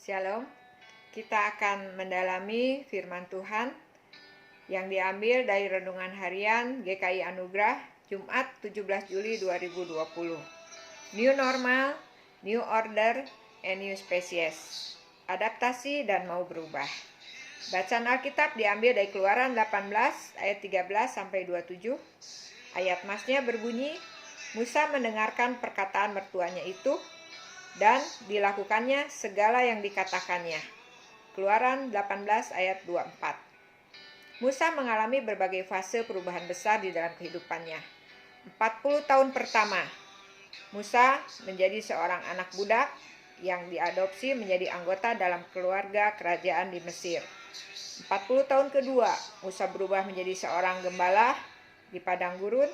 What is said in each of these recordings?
Shalom, kita akan mendalami firman Tuhan yang diambil dari Renungan Harian GKI Anugerah Jumat 17 Juli 2020. New Normal, New Order, and New Species. Adaptasi dan mau berubah. Bacaan Alkitab diambil dari Keluaran 18 ayat 13 sampai 27. Ayat masnya berbunyi, Musa mendengarkan perkataan mertuanya itu dan dilakukannya segala yang dikatakannya. Keluaran 18 ayat 24. Musa mengalami berbagai fase perubahan besar di dalam kehidupannya. 40 tahun pertama, Musa menjadi seorang anak budak yang diadopsi menjadi anggota dalam keluarga kerajaan di Mesir. 40 tahun kedua, Musa berubah menjadi seorang gembala di padang gurun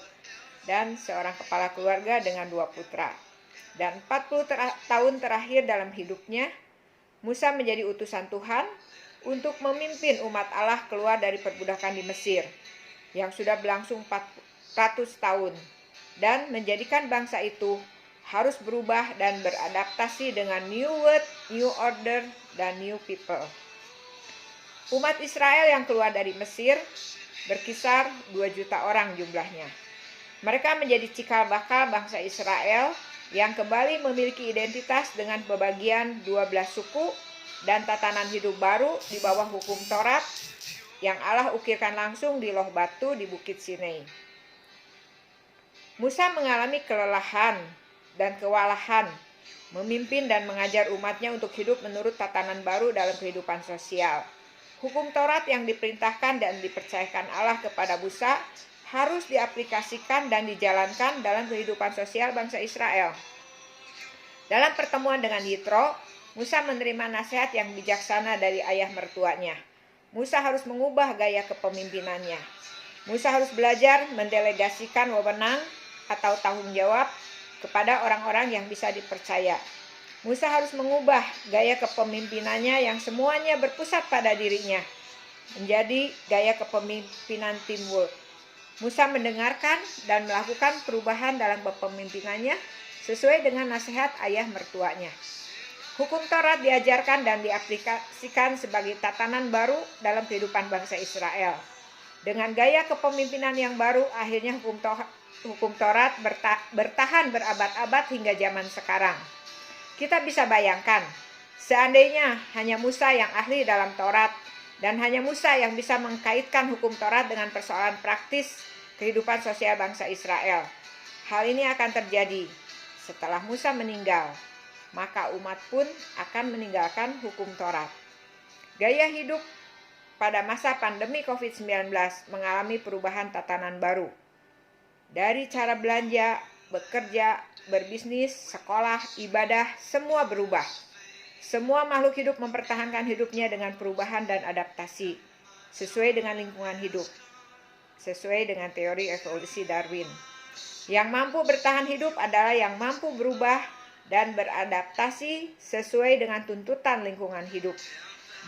dan seorang kepala keluarga dengan 2 putra. Dan 40 tahun terakhir dalam hidupnya, Musa menjadi utusan Tuhan untuk memimpin umat Allah keluar dari perbudakan di Mesir yang sudah berlangsung 400 tahun dan menjadikan bangsa itu harus berubah dan beradaptasi dengan New World, New Order, dan New People. Umat Israel yang keluar dari Mesir berkisar 2 juta orang jumlahnya. Mereka menjadi cikal bakal bangsa Israel yang kembali memiliki identitas dengan pembagian 12 suku dan tatanan hidup baru di bawah hukum Taurat yang Allah ukirkan langsung di loh batu di Bukit Sinai. Musa mengalami kelelahan dan kewalahan memimpin dan mengajar umatnya untuk hidup menurut tatanan baru dalam kehidupan sosial. Hukum Taurat yang diperintahkan dan dipercayakan Allah kepada Musa harus diaplikasikan dan dijalankan dalam kehidupan sosial bangsa Israel. Dalam pertemuan dengan Yitro, Musa menerima nasihat yang bijaksana dari ayah mertuanya. Musa harus mengubah gaya kepemimpinannya. Musa harus belajar mendelegasikan wewenang atau tanggung jawab kepada orang-orang yang bisa dipercaya. Musa harus mengubah gaya kepemimpinannya yang semuanya berpusat pada dirinya, menjadi gaya kepemimpinan teamwork. Musa mendengarkan dan melakukan perubahan dalam kepemimpinannya sesuai dengan nasihat ayah mertuanya. Hukum Taurat diajarkan dan diaplikasikan sebagai tatanan baru dalam kehidupan bangsa Israel. Dengan gaya kepemimpinan yang baru, akhirnya hukum Taurat bertahan berabad-abad hingga zaman sekarang. Kita bisa bayangkan, seandainya hanya Musa yang ahli dalam Taurat, dan hanya Musa yang bisa mengkaitkan hukum Taurat dengan persoalan praktis kehidupan sosial bangsa Israel. Hal ini akan terjadi setelah Musa meninggal, maka umat pun akan meninggalkan hukum Taurat. Gaya hidup pada masa pandemi COVID-19 mengalami perubahan tatanan baru. Dari cara belanja, bekerja, berbisnis, sekolah, ibadah, semua berubah. Semua makhluk hidup mempertahankan hidupnya dengan perubahan dan adaptasi, sesuai dengan lingkungan hidup, sesuai dengan teori evolusi Darwin. Yang mampu bertahan hidup adalah yang mampu berubah dan beradaptasi sesuai dengan tuntutan lingkungan hidup.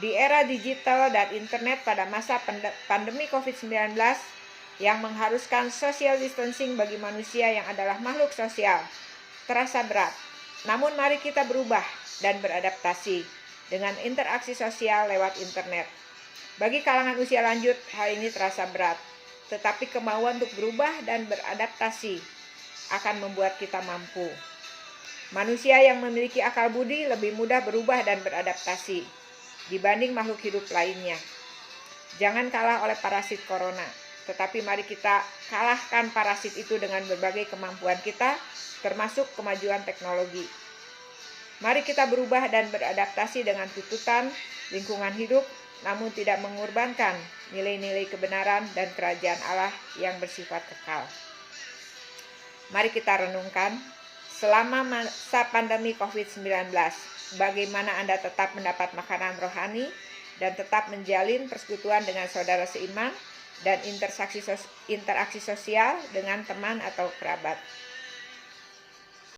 Di era digital dan internet pada masa pandemi COVID-19 yang mengharuskan social distancing bagi manusia yang adalah makhluk sosial, terasa berat. Namun mari kita berubah dan beradaptasi dengan interaksi sosial lewat internet. Bagi kalangan usia lanjut, hal ini terasa berat, tetapi kemauan untuk berubah dan beradaptasi akan membuat kita mampu. Manusia yang memiliki akal budi lebih mudah berubah dan beradaptasi dibanding makhluk hidup lainnya. Jangan kalah oleh parasit corona, tetapi mari kita kalahkan parasit itu dengan berbagai kemampuan kita, termasuk kemajuan teknologi. Mari kita berubah dan beradaptasi dengan tuntutan lingkungan hidup, namun tidak mengorbankan nilai-nilai kebenaran dan kerajaan Allah yang bersifat kekal. Mari kita renungkan, selama masa pandemi COVID-19, bagaimana Anda tetap mendapat makanan rohani dan tetap menjalin persekutuan dengan saudara seiman dan interaksi sosial dengan teman atau kerabat.